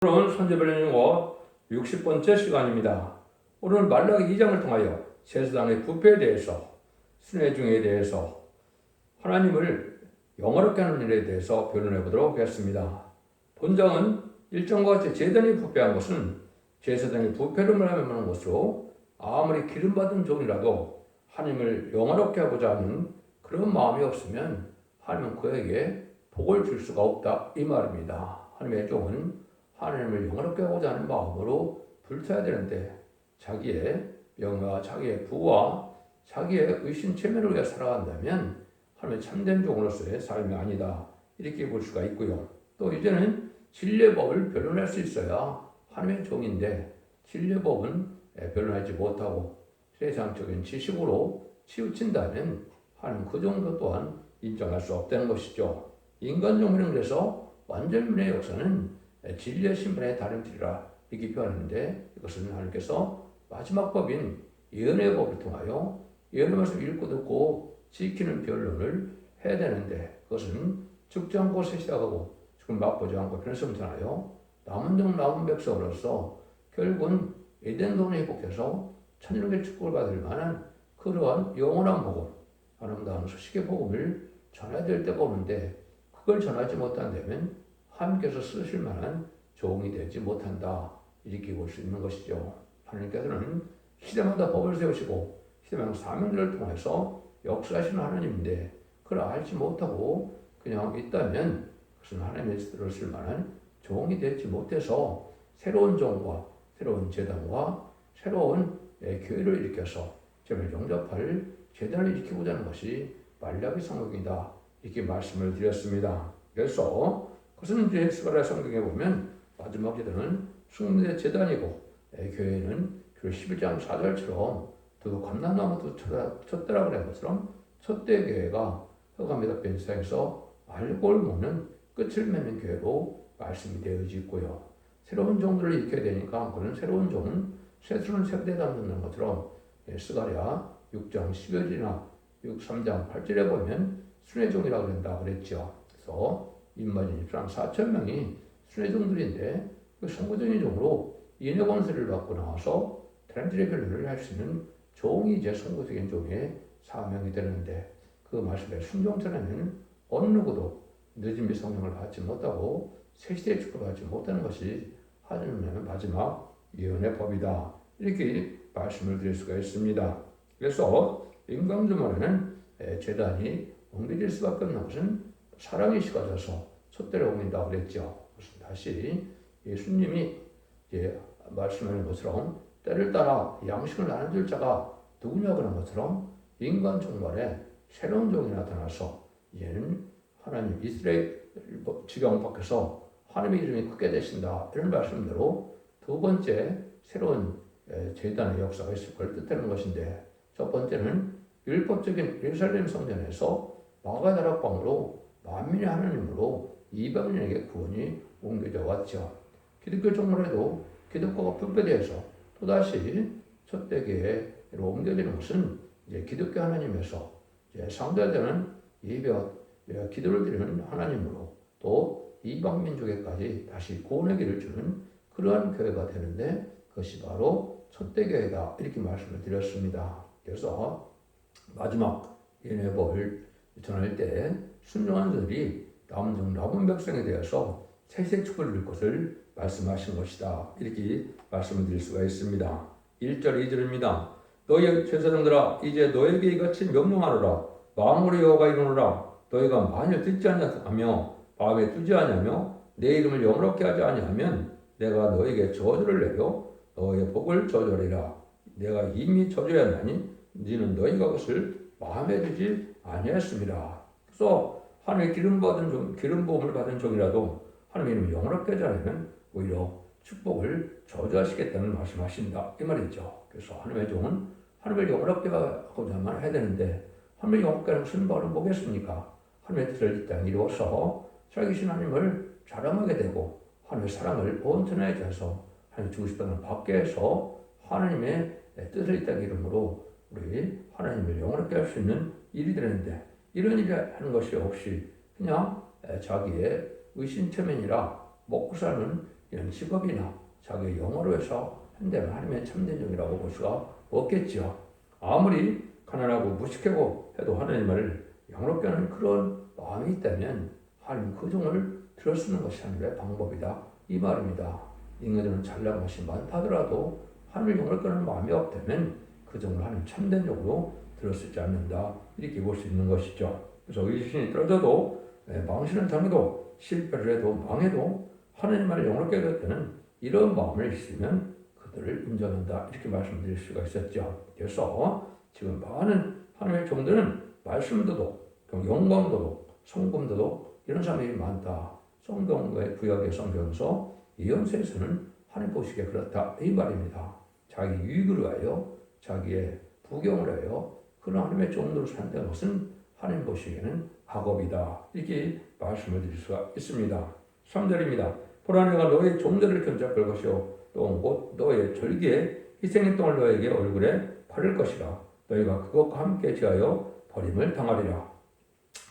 오늘은 선제별령과 60번째 시간입니다. 오늘 말라기 2장을 통하여 제사장의 부패에 대해서, 순회중에 대해서, 하나님을 영화롭게 하는 일에 대해서 변론해 보도록 하겠습니다. 본장은 일정과 같이 제단이 부패한 것은 제사장이 부패를 말하는 것으로 아무리 기름받은 종이라도 하나님을 영화롭게 하고자 하는 그런 마음이 없으면 하나님은 그에게 복을 줄 수가 없다 이 말입니다. 하나님의 종은 하나님을 영화롭게 하고자 하는 마음으로 불태워야 되는데 자기의 명예와 자기의 부와 자기의 의신체면을 위해 살아간다면 하나님의 참된 종으로서의 삶이 아니다 이렇게 볼 수가 있고요. 또 이제는 진리의 법을 변론할 수 있어야 하나님의 종인데 진리의 법은 변론하지 못하고 세상적인 지식으로 치우친다면 하나님 그 정도 또한 인정할 수 없다는 것이죠. 인간 종이라는 그래서 완전민의 역사는 진리의 신분의 다름질이라 이렇게 표현하는데 이것은 하나님께서 마지막 법인 예언의 법을 통하여 예언의 말씀을 읽고 듣고 지키는 변론을 해야 되는데 그것은 죽지 않고 세시하고 지금 맛보지 않고 변성전하여 남은 종 남은 백성으로서 결국은 에덴 동에 회복해서 천년의 축복을 받을 만한 그러한 영원한 복음 아름다운 소식의 복음을 전해야 될 때가 오는데 그걸 전하지 못한다면 하나님께서 쓰실 만한 종이 되지 못한다 이렇게 볼 수 있는 것이죠. 하나님께서는 시대마다 법을 세우시고 시대마다 사명들을 통해서 역사하시는 하나님인데 그걸 알지 못하고 그냥 있다면 그것은 하나님의 뜻을 쓸 만한 종이 되지 못해서 새로운 종과 새로운 제단과 새로운 교회를 일으켜서 저를 영접할 제단을 일으키고자 하는 것이 말라기 성경이다 이렇게 말씀을 드렸습니다. 그래서 그것은 이제 스가랴 성경에 보면 마지막 제단은 승리의 제단이고 교회는 그 11장 4절처럼 또 감람나무도 쳤더라 그런 것처럼 첫대 교회가 흑암에다 뺀 세상에서 알골 먹는 끝을 맺는 교회로 말씀이 되어져 있고요. 새로운 종들을 일으켜야 되니까 그런 새로운 종은 새수는 세대에 담는 것처럼 스가랴 6장 10절이나 3장 8절에 보면 순회종이라고 그런다고 그랬죠. 그래서 인마진 4,000명이 순회종들인데 그 선구적인 종으로 인의 권세를 받고 나와서 다람쥐의 변론을 할 수 있는 종이 이제 선구적인 종의 사명이 되는데 그 말씀에 순종전에는 어느 누구도 늦은 미 성령을 받지 못하고 새시대의 축복을 받지 못하는 것이 하나님의 마지막 예언의 법이다 이렇게 말씀을 드릴 수가 있습니다. 그래서 인간주말에는 제단이 옮겨질 수밖에 없는 것은 사랑이 식어져서 촛대를 옮긴다고 그랬죠. 다시 예수님이 말씀하는 것처럼 때를 따라 양식을 나눠줄 자가 누구냐 그런 것처럼 인간 종말에 새로운 종이 나타나서 얘는 하나님 이스라엘 지경 밖에서 하나님의 이름이 크게 되신다 이런 말씀대로 두 번째 새로운 제단의 역사가 있을 걸 뜻하는 것인데 첫 번째는 율법적인 예루살렘 성전에서 마가다락방으로 만민의 하나님으로 이방인에게 구원이 옮겨져 왔죠. 기독교 종말에도 기독교가 분배되어서 또다시 첫대교회로 옮겨지는 것은 이제 기독교 하나님에서 이제 상대되는 예배와 기도를 드리는 하나님으로 또 이방 민족에까지 다시 구원의 길을 주는 그러한 교회가 되는데 그것이 바로 첫대교회다 이렇게 말씀을 드렸습니다. 그래서 마지막 예언의 전할 때 순종한 자들이 남은 백성에 대해서 세세 축복을 줄 것을 말씀하신 것이다 이렇게 말씀을 드릴 수가 있습니다. 1절 2절입니다. 너희 제사장들아 이제 너에게 이같이 명령하노라. 만물의 여호와가 이르노라. 너희가 만일 듣지 아니하며 마음에 두지 아니하며 내 이름을 영화롭게 하지 아니하면 내가 너에게 저주를 내려 너의 복을 저주하리라. 내가 이미 저주하였나니 너는 너희가 그것을 마음에 두지 아니하였습니다. 그래서 하나님의 기름 부음을 받은 종이라도 하나님의 이름을 영화롭게 하지 않으면 오히려 축복을 저주하시겠다는 말씀하신다 이 말이죠. 그래서 하나님의 종은 하나님을 영화롭게 하고자만 해야 되는데 하나님을 영화롭게 하는 무슨 말은 뭐겠습니까? 하나님의 뜻을 이 땅에 이루어서 살기신 하나님을 자랑하게 되고 하나님의 사랑을 온전하게 해서 하나님 주고 싶다는 밖에서 하나님의 뜻을 이 땅에 이름으로 우리 하나님을 영화롭게 할 수 있는 일이 되는데 이런 일을 하는 것이 없이 그냥 자기의 의신체면이라 먹고 사는 이런 직업이나 자기의 영어로 해서 한다면 하나님의 참된 종이라고 볼 수가 없겠죠. 아무리 가난하고 무식하고 해도 하나님을 영롭게 하는 그런 마음이 있다면 하나님 그 종을 들어쓰는 것이 하나님의 방법이다 이 말입니다. 인간들은 잘난 것이 많다 하더라도 하나님을 영롭게 하는 마음이 없다면 그 종을 하나님 참된 종으로 들어쓰지 않는다 이렇게 볼 수 있는 것이죠. 그래서 의신이 떨어져도 망신을 당해도 실패를 해도 망해도 하나님만을 영롭게 할 때는 이런 마음을 있으면 그들을 인정한다 이렇게 말씀드릴 수가 있었죠. 그래서 지금 많은 하나님의 종들은 말씀도도 영광도도 성금도도 이런 사람이 많다. 성경의 구약의 성경에서 예언서에서는 하나님 보시기에 그렇다 이 말입니다. 자기 유익을 위하여 자기의 부경을 위하여 그런 하나님의 종들을 산다는 것은 하나님 보시기에는 악업이다 이렇게 말씀을 드릴 수가 있습니다. 3절입니다. 보라 내가 너의 종들을 견작할 것이요 또 곧 너의 절기에 희생의 똥을 너에게 얼굴에 바를 것이라 너희가 그것과 함께 지하여 버림을 당하리라.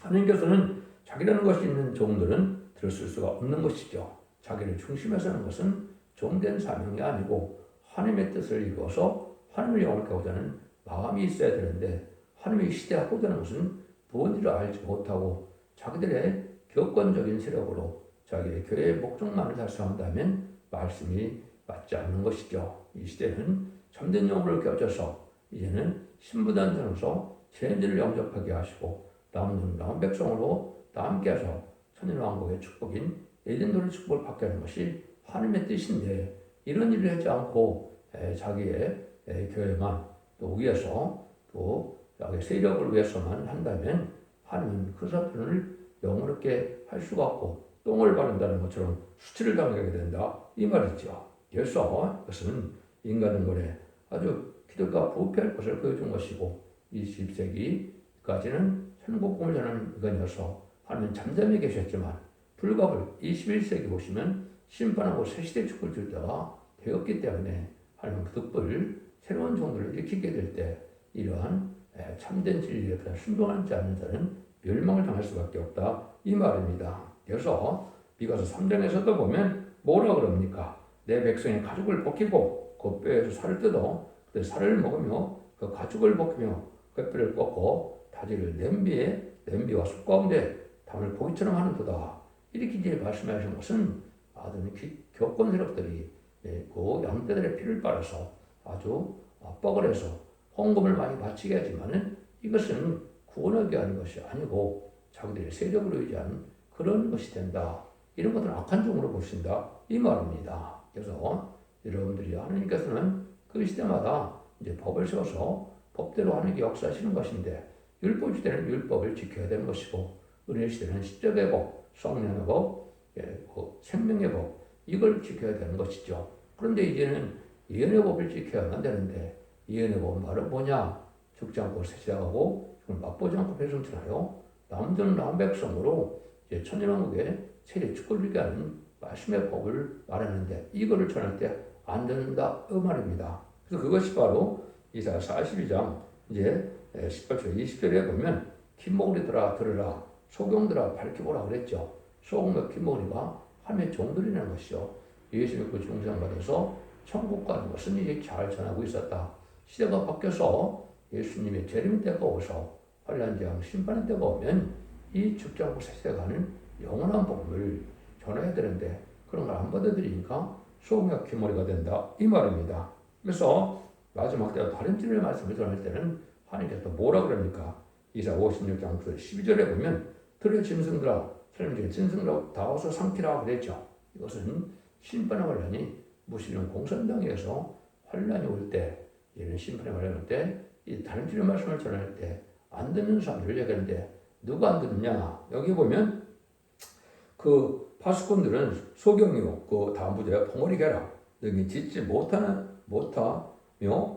하나님께서는 자기라는 것이 있는 종들은 들었을 수가 없는 것이죠. 자기를 중심에서 하는 것은 종된 사명이 아니고 하나님의 뜻을 이루어서 하나님을 영원케 하고자 하는 마음이 있어야 되는데 하나님의 시대하고자 하는 것은 무언지를 알지 못하고 자기들의 격권적인 세력으로 자기의 교회의 목적만을 달성한다면 말씀이 맞지 않는 것이죠. 이 시대는 참된 영혼을 껴줘서 이제는 신부단전으로서 죄인들을 영접하게 하시고 남은 백성으로 다 함께해서 천일왕국의 축복인 에덴도의 축복을 받게 하는 것이 하나님의 뜻인데 이런 일을 하지 않고 자기의 교회만 또 위해서 또 자기의 세력을 위해서만 한다면 하나님은 그 사람을 영원롭게 할 수가 없고 똥을 바른다는 것처럼 수치를 당하게 된다 이 말이죠. 그래서 이것은 인간은 아주 기독교가 부패할 것을 보여준 것이고 20세기까지는 천국복음을 전하는 인간이어서 하나님은 잠잠히 계셨지만 불가불 21세기 보시면 심판하고 새시대 축복을 줄 때가 되었기 때문에 하나님은 그 뜻을 새로운 종들을 일으키게 될 때 이러한 참된 진리에 순종하지 않는 자는 멸망을 당할 수밖에 없다 이 말입니다. 그래서 미가서 3장에서도 보면 뭐라 그럽니까? 내 백성의 가죽을 벗기고 그 뼈에서 살을 뜯어 그 살을 먹으며 그 가죽을 벗기며 그 뼈를 꺾고 다지를 냄비와 숯 가운데 담을 고기처럼 하는도다. 이렇게 이제 말씀하신 것은 아주 격권 세력들이 그 양떼들의 피를 빨아서 아주 압박을 해서 헌금을 많이 바치게 하지만은 이것은 구원하게 하는 것이 아니고 자기들의 세력을 의지한 그런 것이 된다. 이런 것들은 악한 종으로 보신다. 이 말입니다. 그래서 여러분들이 하나님께서는 그 시대마다 이제 법을 세워서 법대로 하는 게 역사하시는 것인데 율법 시대는 율법을 지켜야 되는 것이고 은혜 시대는 십자가의 법, 성령의 법, 생명의 법 이걸 지켜야 되는 것이죠. 그런데 이제는 예언의 법을 지켜야만 되는데 예언의 법은 말은 뭐냐? 죽지 않고 세시하고 맛보지 않고 배송천하여 남전 남백성으로 이제 천년왕국의 세계 축복을 주게 하는 말씀의 법을 말하는데 이거를 전할 때 안 듣는다 그 말입니다. 그래서 그것이 바로 이사야 42장 이제 18절 20절에 보면 킨목으리들아 들으라 소경들아 밝혀보라 그랬죠. 소경과 킨목으리가 하나님의 종들이라는 것이죠. 예수 믿고 중생받아서 천국 가는 것은 이제 잘 전하고 있었다. 시대가 바뀌어서 예수님의 재림 때가 오서 환란장 심판의 때가 오면 이 죽지 않고 세세가는 영원한 복음을 전해야 되는데 그런 걸 안 받아들이니까 소금과 귀머리가 된다 이 말입니다. 그래서 마지막 때 다림질의 말씀을 전할 때는 하나님께서 뭐라 그럽니까? 이사 56장 12절에 보면 들의 짐승들아 사람들의 짐승들아 다 와서 삼키라 그랬죠. 이것은 심판의 환란이 무시는 공산당에서 환란이 올 때 이런 심판의 환란이 올 때 이 다림질의 말씀을 전할 때 안 듣는 사람들을 얘기하는데 누가 안 듣느냐? 여기 보면 그 파수꾼들은 소경이요. 그 다음 부제에 벙어리 개라. 너희 짓지 못하며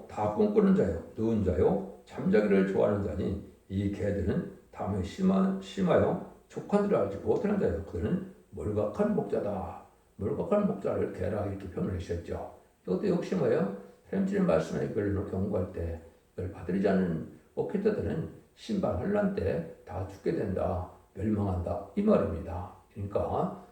다 꿈꾸는 자요. 누운 자요. 잠자기를 좋아하는 자니 이 개들은 담에 심하여 족한들을 알지 못하는 자요. 그는 몰각한 목자다. 몰각한 목자를 개라 이렇게 표현을 하셨죠. 이것도 역시 뭐예요? 햄질의 말씀에 이걸 경고할 때 이걸 받아들이지 않는 목회자들은 신발 환란 때 다 죽게 된다. 멸망한다. 이 말입니다. 그러니까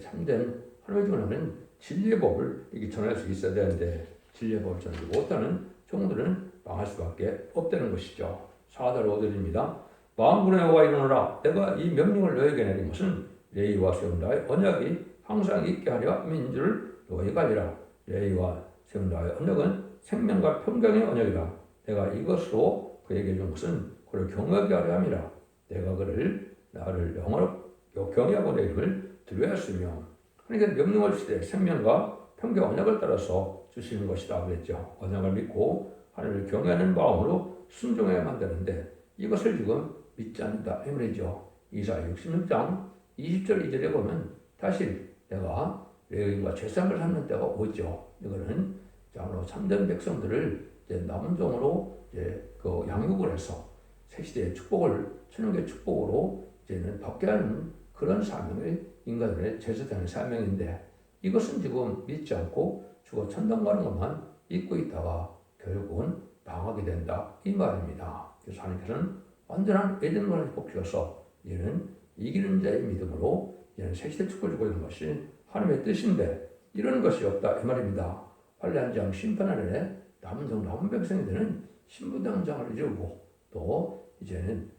참된 하나님의 종은 진리의 법을 이렇게 전할 수 있어야 되는데 진리의 법을 전하지 못하는 종들은 망할 수밖에 없다는 것이죠. 4절 5절입니다. 만군의 여호와 일어나라. 내가 이 명령을 너에게 내린 것은 레위와 세운 나의 언약이 항상 있게 하려 함인 줄 너희가 알리라. 레위와 세운 나의 언약은 생명과 평강의 언약이라. 내가 이것으로 그에게 준 것은 그를 경외하게 하려 함이라. 내가 그를 나를 영원히 경외하고 내 이름을 두려워했으며. 그러니까 명령을 주되 생명과 평강 언약을 따라서 주시는 것이다 그랬죠. 언약을 믿고 하나님을 경외하는 마음으로 순종해야만 되는데 이것을 지금 믿지 않는다 이 말이죠. 이사야 66장 20절 2절에 보면 다시 내가 레위인과 제사장을 삼는 때가 오죠. 이거는 장로 참된 백성들을 이제 남은 종으로 이제 그 양육을 해서 새 시대의 축복을 천국의 축복으로 이제는 받게 하는 그런 사명을 인간들의 제사장의 사명인데 이것은 지금 믿지 않고 죽어 천당 가는 것만 잊고 있다가 결국은 망하게 된다 이 말입니다. 그래서 하나님께서는 완전한 에덴문을 복주셔서 이제는 이기는 자의 믿음으로 이제는 새 시대 축복을 주고 있는 것이 하나님의 뜻인데 이런 것이 없다 이 말입니다. 환란장 심판하늘에 남은 백성들은 신부당장을 이루고 또 이제는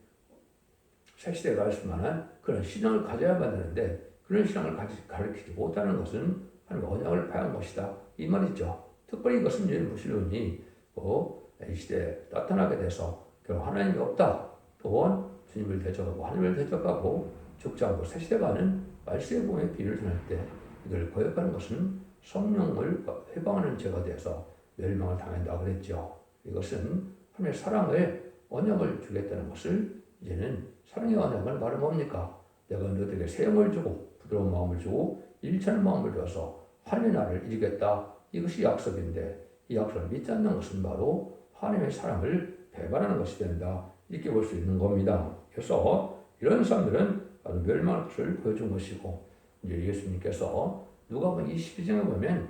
새 시대에 갈 수만한 그런 신앙을 가져야만 되는데 그런 신앙을 가르치지 못하는 것은 하나님의 언약을 파한 것이다 이 말이죠. 특별히 이것은 이제 무슬림이 이 시대에 나타나게 돼서 결국 하나님이 없다 또한 주님을 대적하고 하나님을 대적하고 죽지 않고 새 시대 가는 말세의 복음의 비유를 전할 때 이걸 거역하는 것은 성령을 해방하는 죄가 되어서 멸망을 당한다 그랬죠. 이것은 하나님의 사랑을 언약을 주겠다는 것을 이제는 사랑의 언약을 말은 뭡니까? 내가 너희에게 새 영을 주고 부드러운 마음을 주고 일치하는 마음을 줘서 하나님의 나라를 이루겠다. 이것이 약속인데 이 약속을 믿지 않는 것은 바로 하나님의 사랑을 배반하는 것이 된다. 이렇게 볼 수 있는 겁니다. 그래서 이런 사람들은 바로 멸망할 것을 보여준 것이고 이제 예수님께서 누가복음 22장에 보면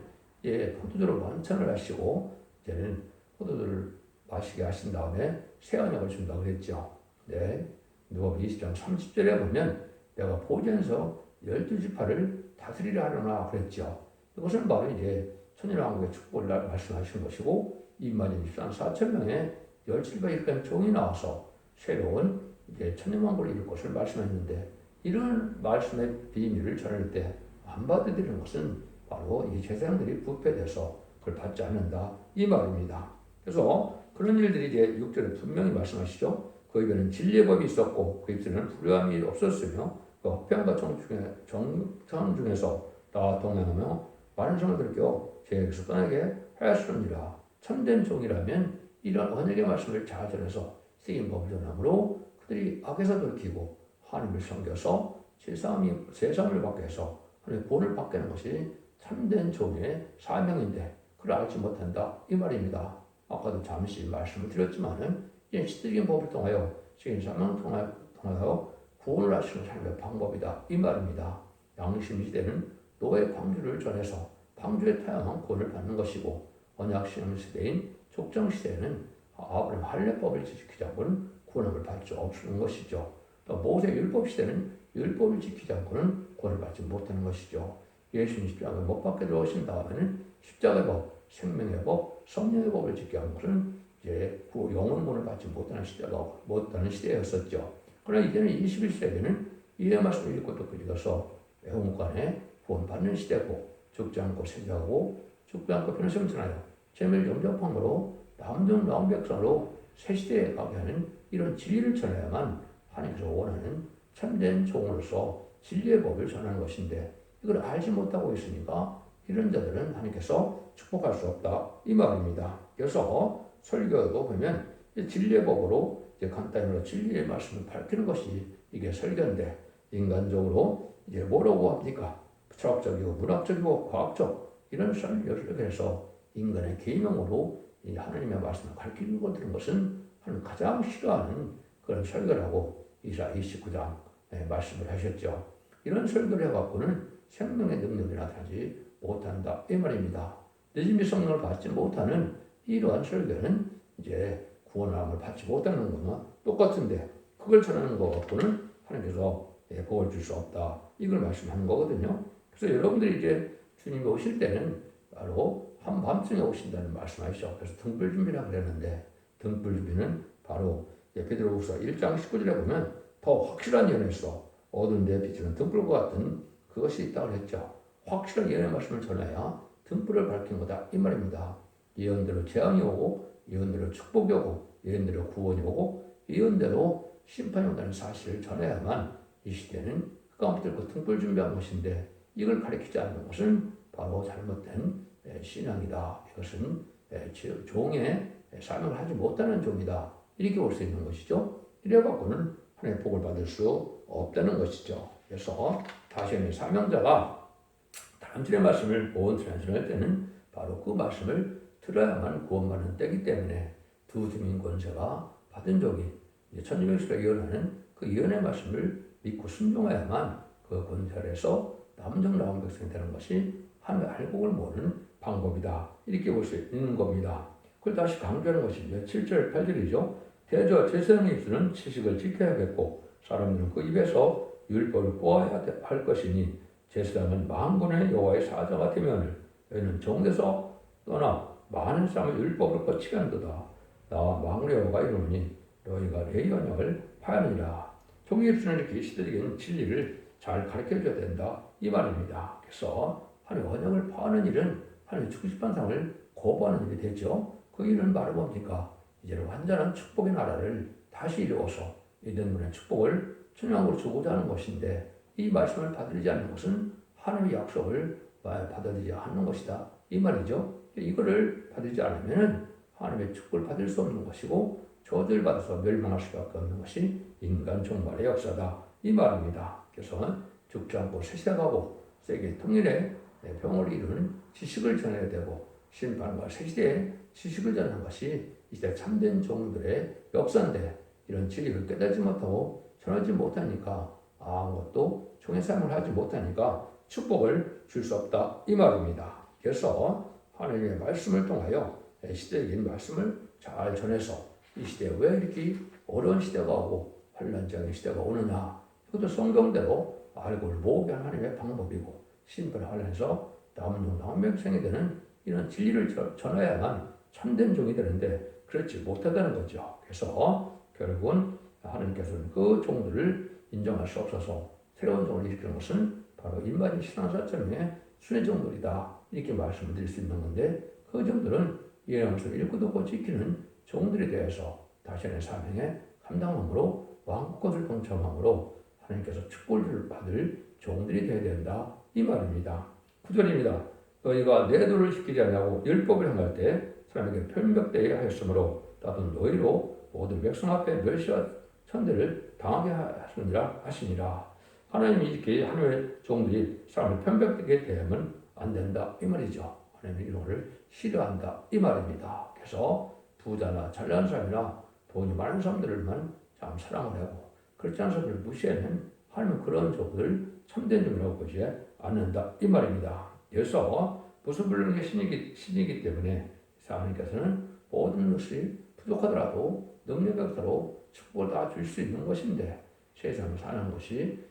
포도주로 만찬을 하시고 이제는 포도주를 마시게 하신 다음에 새 언약을 준다고 그랬죠. 네. 누가복음 20장 30절에 보면 내가 보좌에서 12지파를 다스리려 하려나 그랬죠. 이것은 바로 이제 천일왕국의 축복을 말씀하신 것이고 이만희 집산 4,000명의 17바 일간 종이 나와서 새로운 이제 천년왕국을 이룰 것을 말씀했는데 이런 말씀의 비밀을 전할 때 안 받아들이는 것은 바로 이 제사장들이 부패돼서 그걸 받지 않는다 이 말입니다. 그래서 그런 일들이 이제 6절에 분명히 말씀하시죠. 그 입에는 진리의 법이 있었고 그 입술에는 불효함이 없었으며 그 허평과 정상 중에서 나와 동행하며 많은 성을 들여 제에게서 떠나게 하였으니라. 참된 종이라면 이런 언약의 말씀을 잘 전해서 쓰인 법을 전함으로 그들이 악에서 돌이키고 하나님을 섬겨서 세상을 받게 해서 하나님의 본을 받게 하는 것이 참된 종의 사명인데 그걸 알지 못한다 이 말입니다. 아까도 잠시 말씀을 드렸지만은 이 시대적인 법을 통하여 세계 사명을 통하여 구원을 하시는 삶의 방법이다 이 말입니다. 양심 시대는 노예 방주를 전해서 방주에 타양한 구원을 받는 것이고 언약 신앙 시대인 족장 시대에는 아브라함 할례법을 지키지 않고는 구원을 받을 수 없는 것이죠. 또 모세 율법 시대는 율법을 지키지 않고는 구원을 받지 못하는 것이죠. 예수님 십자가에 못 박혀 들어오신 다음에는 십자가의 법, 생명의 법, 성령의 법을 지키지 않고는 이제 영원 구원을 받지 못하는 시대였었죠. 그러나 이제는 21세기는 이의 말씀을 읽고 또 그리고서 애호문간에 구원받는 시대고 죽지 않고 생존하고 죽지 않고 변화성을 전하여 재물 영접함으로 남종 백성으로 새 시대에 가게 하는 이런 진리를 전해야만 하나님께서 원하는 참된 종으로서 진리의 법을 전하는 것인데 이걸 알지 못하고 있으니까 이런 자들은 하나님께서 축복할 수 없다 이 말입니다. 그래서 설교도 보면 진리의 법으로 이제 간단히 진리의 말씀을 밝히는 것이 이게 설교인데 인간적으로 이제 뭐라고 합니까? 철학적이고 문학적이고 과학적 이런 설교를 해서 인간의 계명으로 이 하나님의 말씀을 가르치는 것은 하나님 가장 싫어하는 그런 설교라고 이사야 29장에 말씀을 하셨죠. 이런 설교를 해갖고는 생명의 능력이 나타나지 못한다 이 말입니다. 늦은이 성령을 받지 못하는 이러한 설교는 이제 구원함을 받지 못하는 거나 똑같은데 그걸 전하는 것 갖고는 하나님께서 복을 줄 수 없다 이걸 말씀하는 거거든요. 그래서 여러분들이 이제 주님이 오실 때는 바로 한밤중에 오신다는 말씀하시죠. 그래서 등불 준비라고 그랬는데 등불 준비는 바로 베드로후서 1장 19절에 보면 더 확실한 연에서 어두운 데 비치는 등불과 같은 그것이 있다고 했죠. 확실한 예언의 말씀을 전해야 등불을 밝힌 거다 이 말입니다. 예언대로 재앙이 오고 예언대로 축복이 오고 예언대로 구원이 오고 예언대로 심판이 온다는 사실을 전해야만 이 시대는 흑암 들고 등불 준비한 것인데 이걸 가리키지 않는 것은 바로 잘못된 신앙이다. 이것은 종의 사명을 하지 못하는 종이다. 이렇게 볼 수 있는 것이죠. 이래갖고는 하나님의 복을 받을 수 없다는 것이죠. 그래서 다시는 사명자가 다음 주의 말씀을 본 트랜스를 할 때는 바로 그 말씀을 들어야만 구원받는 때이기 때문에 두 주민 권세가 받은 적이 천주명수가 예언하는 그 예언의 말씀을 믿고 순종해야만 그 권세에서 남정 나온 백성이 되는 것이 하나님의 알곡을 모르는 방법이다. 이렇게 볼 수 있는 겁니다. 그걸 다시 강조하는 것이 7절, 8절이죠. 대저 제사장의 입술은 지식을 지켜야겠고 사람들은 그 입에서 율법을 꼬아야 할 것이니 제사장은 만군의 여호와의 사자가 되면을 너희는 정에서 떠나 많은 사람의 율법을 거치게 한도다. 나와 만군의 여호와가 이르노니 너희가 내 언약을 파하느니라. 종의 입술은 이렇게 시대적인 진리를 잘 가르쳐줘야 된다 이 말입니다. 그래서 하나님의 언약을 파하는 일은 하나님의 축복판상을 거부하는 일이 되죠. 그 일은 바로 뭡니까? 이제는 완전한 축복의 나라를 다시 이루어서 에덴문의 축복을 천양으로 주고자 하는 것인데 이 말씀을 받들이지 않는 것은 하나님의 약속을 받아들이지 않는 것이다 이 말이죠. 이거를 받들이지 않으면 하나님의 축복을 받을 수 없는 것이고 저주를 받아서 멸망할 수밖에 없는 것이 인간 종말의 역사다 이 말입니다. 그래서 죽지 않고 세세가고 세계 통일의 병을 이루는 지식을 전해야 되고 심판과 새시대의 지식을 전하는 것이 이제 참된 종들의 역사인데 이런 진리를 깨닫지 못하고 전하지 못하니까 아무것도 종의 삶을 하지 못하니까 축복을 줄 수 없다 이 말입니다. 그래서 하나님의 말씀을 통하여 시대적인 말씀을 잘 전해서 이 시대에 왜 이렇게 어려운 시대가 오고 환란적인 시대가 오느냐 이것도 성경대로 알고 모으게 하는 하나님의 방법이고 심판을 하면서 남은 백성이 되는 이런 진리를 전해야만 참된 종이 되는데 그렇지 못하다는 거죠. 그래서 결국은 하나님께서는 그 종들을 인정할 수 없어서 새로운 종을 일으키는 것은 바로 일반인 신앙사점의 순회 종들이다. 이렇게 말씀을 드릴 수 있는 건데 그 종들은 예언을 읽고 듣고 지키는 종들에 대해서 다시는 사명에 감당함으로 왕국것을 동참함으로 하나님께서 축복을 받을 종들이 되어야 된다. 이 말입니다. 9절입니다. 너희가 내 도를 지키지 않냐고 율법을 행할 때 사람에게 편벽되게 하였으므로 나도 너희로 모든 백성 앞에 멸시와 천대를 당하게 하시느니라 하시니라. 하나님이 이렇게 하나님의 종들이 사람을 편벽되게 대하면 안 된다 이 말이죠. 하나님의 이런 것을 싫어한다 이 말입니다. 그래서 부자나 잘난 사람이나 돈이 많은 사람들만 참 사랑을 하고 그렇지 않은 사람들을 무시하면 하나님은 그런 종들 참된 종이라고 보지 않는다 이 말입니다. 그래서 부수불능의 신이기 때문에 하나님께서는 모든 것이 부족하더라도 능력이 없더라도 축복을 다 줄 수 있는 것인데 세상을 사는 것이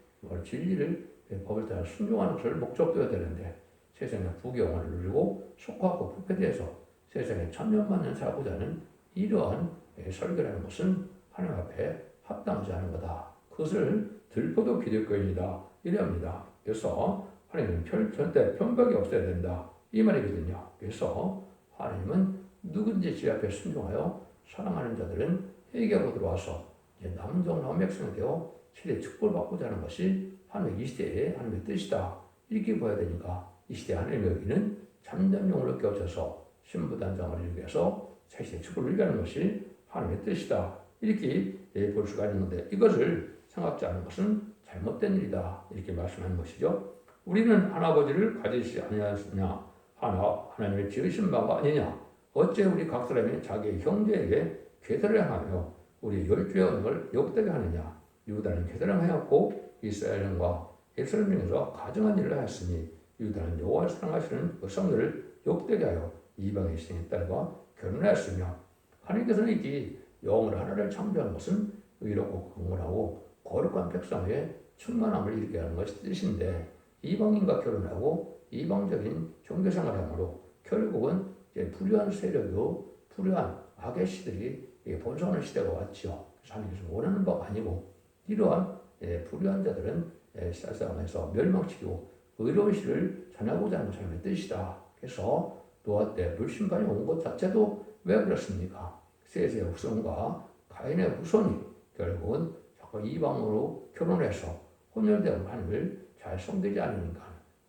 진리를 법을 따라 순종하는 것을 목적되어야 되는데 세상의 부경을 누리고 속하고 부패돼서 세상에 천년만년 살고자 하는 이러한 설교라는 것은 하나님 앞에 합당하지 않은 거다. 그것을 들포도 기독교인이다 이래합니다. 그래서 하나님은 절대 편박이 없어야 된다 이 말이거든요. 그래서 하나님은 누군지 지 앞에 순종하여 사랑하는 자들은 회개하고 들어와서 이제 남은 백성이 되어 시대의 축복을 받고자 하는 것이 하나님의 이 시대의 하나님의 뜻이다. 이렇게 봐야 되니까 이 시대 하나님의 여기는 참된 영으로 깨우쳐서 신부단장을 이루기 위해서 새시대의 축복을 이루는 것이 하나님의 뜻이다. 이렇게 볼 수가 있는데 이것을 생각지 않는 것은 잘못된 일이다. 이렇게 말씀하는 것이죠. 우리는 하나아버지를 가지시 아니하였느냐 하나님의 지으신 바가 아니냐 어째 우리 각 사람이 자기의 형제에게 괴사를 행하며 우리 열주의 언을 욕되게 하느냐 유다는 괴사를 행하였고 이스라엘과 예루살렘 중에서 가증한 일을 하였으니 유다는 여호와를 사랑하시는 백성들을 욕되게 하여 이방의 신의 딸과 결혼하였으며 하나님께서는 이 영을 하나를 창조한 것은 의롭고 긍휼하고 거룩한 백성의 충만함을 일으키게 하는 것이 뜻인데 이방인과 결혼하고 이방적인 종교 생활하므로 결국은 이제 불의한 세력이고 불의한 악의 시들이 본성하는 시대가 왔죠. 그래서 하나님께서 원하는 바가 아니고 이러한 불의한 자들은 세상에서 멸망시키고 의로운 시를 전하고자 하는 하나님의 뜻이다. 그래서 노아 때 불심판이 온 것 자체도 왜 그렇습니까? 셋의 후손과 가인의 후손이 결국은 자꾸 이방으로 결혼해서 혼혈된 하나님을 잘 섬기지 않으니까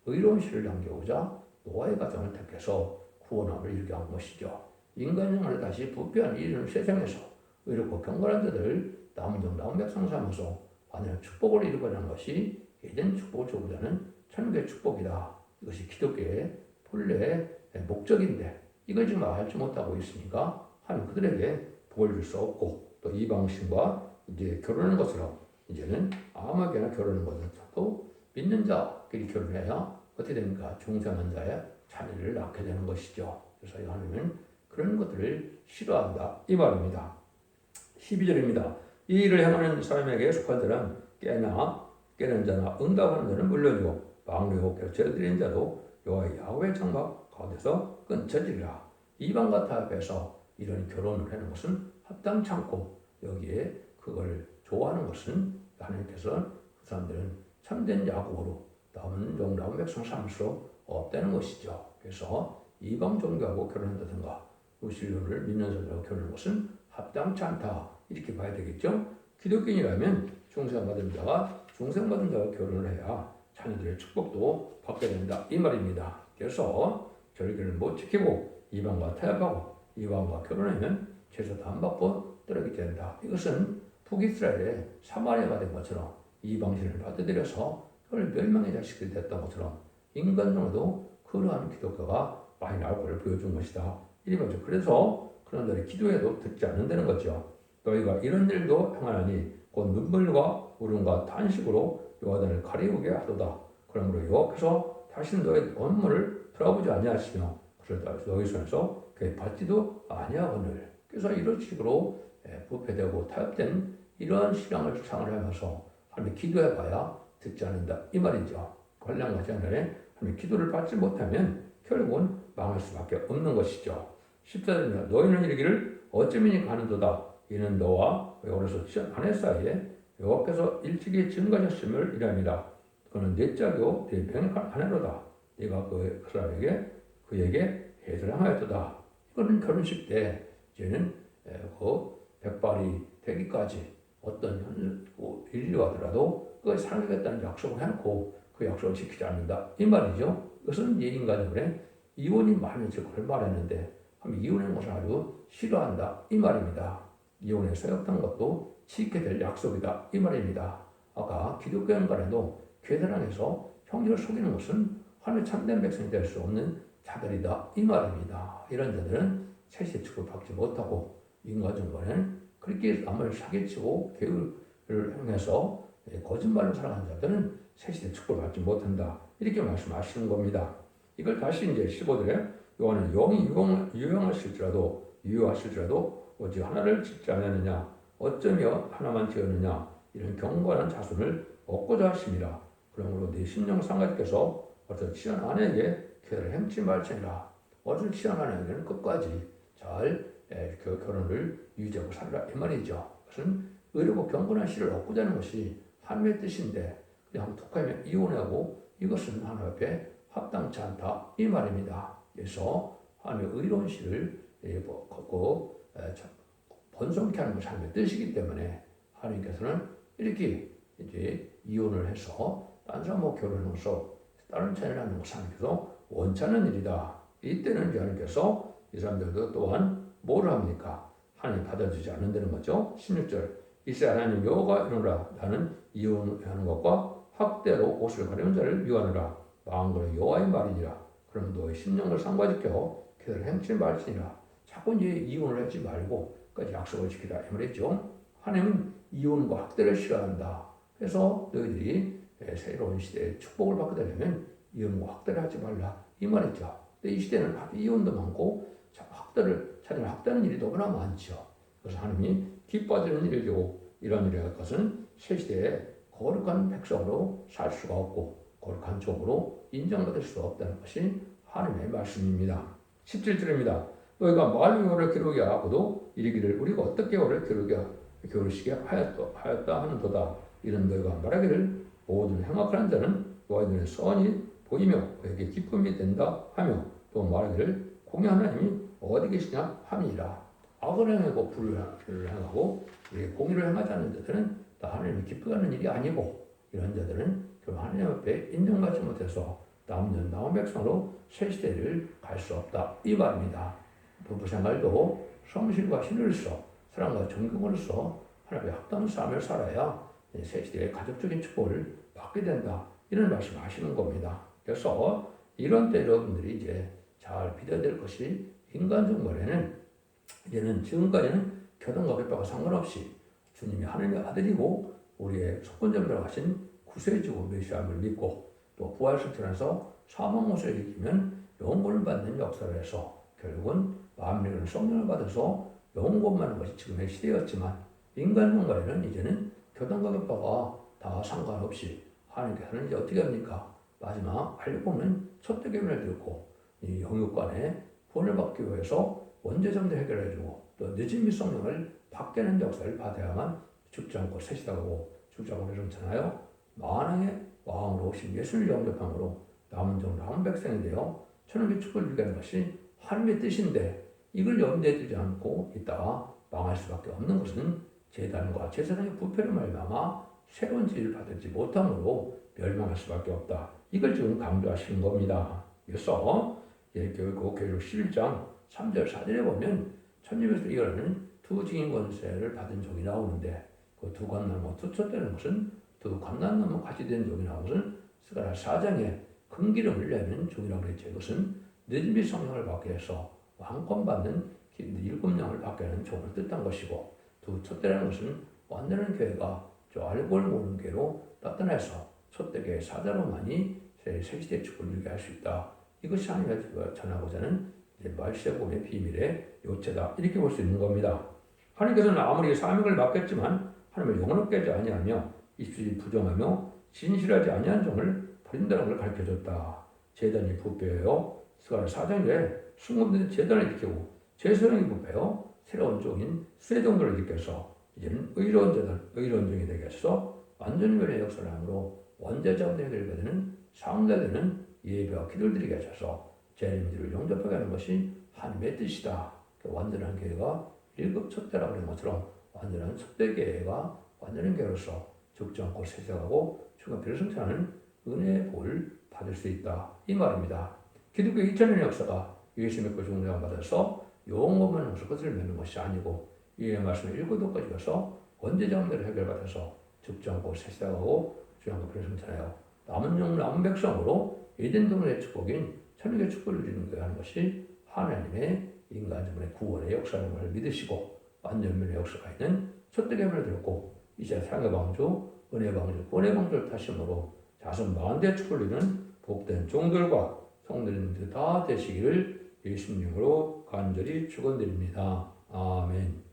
의로운 시를 남겨오자 노아의 가정을 택해서 구원함을 이루게 한 것이죠. 인간을 다시 부패한 이런 세상에서 의롭고 경건한 자들을 남은 백성 삼아서 완전한 축복을 이루고자 하는 것이 에덴 축복을 주고자 하는 천국의 축복이다. 이것이 기독교의 본래의 목적인데 이걸 지금 알지 못하고 있으니까 하나님 그들에게 복을 줄 수 없고 또 이방신과 이제 결혼하는 것으로 이제는 아무에게나 결혼하는 것도 믿는 자끼리 결혼해야 어떻게 됩니까? 중생한 자의 자녀를 낳게 되는 것이죠. 그래서 하나님은 그런 것들을 싫어한다 이 말입니다. 12절입니다. 이 일을 행하는 사람에게 속한 자는 깨는 자나 응답하는 자는 물론이고 망령하고 죄드린 자도 여호와 야훼의 장막 가운데서 끊쳐지리라. 이방과 타협해서 이런 결혼을 하는 것은 합당치 않고 여기에 그걸 좋아하는 것은 하나님께서 그 사람들은 참된 야곱으로 남은 백성 삼을 수 없다는 것이죠. 그래서 이방 종교하고 결혼한다든가 무슬림을 믿는 사람들하고 결혼하는 것은 합당치 않다 이렇게 봐야 되겠죠. 기독교인이라면 중생받은 자가 결혼을 해야 자녀들의 축복도 받게 된다 이 말입니다. 그래서 절기를 못 지키고 이방과 타협하고 이방과 결혼하면 제사도 안 받고 떠나게 된다. 이것은 북이스라엘의 사마리아가 된 것처럼 이방신을 받아들여서 그걸 멸망의 자식들이 됐던 것처럼 인간 중에도 그러한 기독교가 많이 나올 것을 보여준 것이다. 이 말이죠. 그래서 그런 자들이 기도해도 듣지 않는다는 거죠. 너희가 이런 일도 행하나니 곧 눈물과 울음과 탄식으로 여호와를 가리우게 하도다. 그러므로 여호와께서 다시는 너희 업무를 돌아보지 아니하시며 그를 너희 손에서 그의 받지도 아니하거늘. 그래서 이런 식으로 부패되고 타협된 이러한 신앙을 창을 하면서 하나님 기도해봐야 듣지 않는다 이 말이죠. 관량하지 않으면 하나님 기도를 받지 못하면 결국은 망할 수밖에 없는 것이죠. 14절입니다. 너희는 이르기를 어쩌면이 가는도다. 이는 너와 여호와께서 지은 아내 사이에 여호와께서 일찍이 증거하셨음을 이랍니다. 그는 내 짝이요 내 병의 아내로다. 네가 그 사람에게 그에게 해를 행하였도다. 이거는 결혼식 때 이제는 그 백발이 되기까지 어떤 일이 하더라도 그걸 살겠다는 약속을 해놓고 그 약속을 지키지 않는다 이 말이죠. 이것은 인간들의 이혼이 많은지 그걸 말했는데 이혼하는 것을 아주 싫어한다 이 말입니다. 이혼에 서약한 것도 지키게 될 약속이다 이 말입니다. 아까 기독교인 간에도 괴사랑해서 형제를 속이는 것은 하나님의 참된 백성이 될 수 없는 자들이다 이 말입니다. 이런 자들은 셋의 축을 받지 못하고 인과정과는 그렇게 남을 사기치고 계율을 행해서 거짓말로 살아가는 자들은 셋의 축을 받지 못한다 이렇게 말씀하시는 겁니다. 이걸 다시 이제 15절에 요한은 영이 유효하실지라도 오직 하나를 짓지 않았느냐 어쩌며 하나만 지었느냐 이런 경건한 자손을 얻고자 하심이라. 그러므로 네 심령 상가께서 어서 취한 아내에게 계를 행치 말지니라. 어서 취한 아내에게는 끝까지 잘 결혼을 유지하고 살라 이 말이죠. 그것은 의롭고 경건한 씨를 얻고자 하는 것이 하나님의 뜻인데 그냥 독하면 이혼하고 이것은 하나님 앞에 합당치 않다 이 말입니다. 그래서 하나님의 의로운 씨를 번성케 하는 것이 하나님의 뜻이기 때문에 하나님께서는 이렇게 이제 이혼을 해서 다른 사람하고 결혼해서 다른 차이를 하는 것을 하나님께서 원치 않는 일이다. 이때는 하나님께서 이 사람들도 또한 뭘 합니까? 하나님 받아주지 않는다는 거죠. 16절 이세 하나님 여호와가 이르노라 나는 이혼하는 것과 학대로 옷을 가리는 자를 미워하노라 망한 것은 여호와의 말이니라. 그럼 너의 심령을 상관지켜 그들을 행치 말지니라. 자꾸 이제 이혼을 하지 말고 끝까지 약속을 지키라 이 말이죠. 하나님은 이혼과 학대를 싫어한다. 그래서 너희들이 새로운 시대에 축복을 받게 되려면 이혼과 학대를 하지 말라 이 말이죠. 근데 이 시대는 이혼도 많고 자녀를 학대하는 일이 너무나 많죠. 그래서 하나님이 기뻐하는 일이고 이런 일을 할 것은 새 시대에 거룩한 백성으로 살 수가 없고 거룩한 종으로 인정받을 수 없다는 것이 하나님의 말씀입니다. 17절입니다. 너희가 말로를 기록이 하고도 이르기를 우리가 어떻게 오를 기록시게 하였다 하는도다. 이런 너희가 말하기를 모든 행악하는 자는 너희 눈에 선이 보이며 그에게 기쁨이 된다 하며 또 말하기를 공의 하나님이 어디 계시냐 함이라. 악을 행하고 불을 행하고 공의를 행하지 않는 자들은 다 하나님이 기쁘게 하는 일이 아니고 이런 자들은 결국 하나님 앞에 인정받지 못해서 남은 백성으로 새 시대를 갈 수 없다 이 말입니다. 부부생활도 성실과 신으로서 사랑과 존경으로서 하나님의 합당한 삶을 살아야 새 시대의 가족적인 축복을 받게 된다 이런 말씀을 하시는 겁니다. 그래서 이런 때 여러분들이 이제 잘 믿어야 될 것이 인간적 거래는 이제는 지금까지는 교단과 벽과 상관없이 주님이 하나님의 아들이고 우리의 속건자라고 하신 구세주고 메시아를 믿고 또 부활승천해서 사망 못을 이기면 영혼을 받는 역사를 해서 결국은 만민은 성령을 받아서 영혼 구원하는 것이 지금의 시대였지만 인간적 거래는 이제는 교단과 벽과 다 상관없이 하나님께서는 이제 어떻게 합니까? 마지막 알고 보면 첫 대계문을 듣고 이 영육간에 구원을 받기 위해서 원죄점도 해결해주고 또 늦은 미성령을 받게 하는 역사를 받아야만 죽지 않고 새시다고 죽지 않고 그러잖아요. 만왕의 왕으로 오신 예수를 영접함으로 남은 종 남은 백성이 되어 천국의 축복을 누리게 하는 것이 하나님의 뜻인데 이걸 염두에 두지 않고 있다가 망할 수밖에 없는 것은 제단과 제사장의 부패로 말미암아 새로운 지위를 받지 못함으로 멸망할 수밖에 없다. 이걸 지금 강조하시는 겁니다. 그래서 교육 11장 3절 4절에 보면 천님에서 이어라는 두 증인 권세를 받은 종이 나오는데 그 두 관나무 두 촛대는 것은 두 관나무 같이 된 종이 나오는 것은 스가랴 4장에 금기름을 내는 종이라고 그랬죠. 이것은 늦은비 성령을 받게 해서 왕권 받는 7명을 받게 하는 종을 뜻한 것이고 두 촛대라는 것은 완전한 교회가 저 알고를 모르는 교회로 나타나서 촛대교회 사자로만이 새시대의 축복을 누리게 할 수 있다. 이것이 하나님이 전하고자 하는 말세복음의 비밀의 요체다. 이렇게 볼 수 있는 겁니다. 하나님께서는 아무리 사명을 맡겼지만 하나님을 영원롭게 하지 아니하며 입술이 부정하며 진실하지 아니한 종을 버린다는 걸 가르쳐줬다. 제단이 부패요. 스가랴 4장에 순금된 제단을 일으키고 제사장이 부패요. 새로운 종인 수혜종들을 일으켜서 이제는 의로운 제단, 의로운 종이 되게 해서 완전히 변의 역사를 함으로 원죄자원의 해결을 받는 상대되는 예배와 기도를 드리게 하셔서 재림들을 영접하게 하는 것이 하나님의 뜻이다. 완전한 교회가 1급 촛대라고 하는 것처럼 완전한 촛대교회가 완전한 교회로서 죽지 않고 세상하고 중간표를 성취하는 은혜의 복을 받을 수 있다. 이 말입니다. 기독교 2000년의 역사가 예수 믿고 종료함 받아서 영원한 역사 끝을 맺는 것이 아니고 이 말씀을 읽고도까지 가서 원죄자원들을 해결받아서 죽지 않고 세상하고 중간표를 성취하여 남은 영 남은 백성으로 에덴 동산의 축복인 천국의 축복을 누리는 거야 하는 것이 하나님의 인간적인 구원의 역사라는 걸 믿으시고 완전면의 역사가 있는 첫대계명을 들었고 이제 사랑의 방주, 은혜 방주, 구원의 방주를 타심으로 자손 만대 축복을 누리는 복된 종들과 성도님들 다 되시기를 예수님으로 간절히 축원드립니다. 아멘.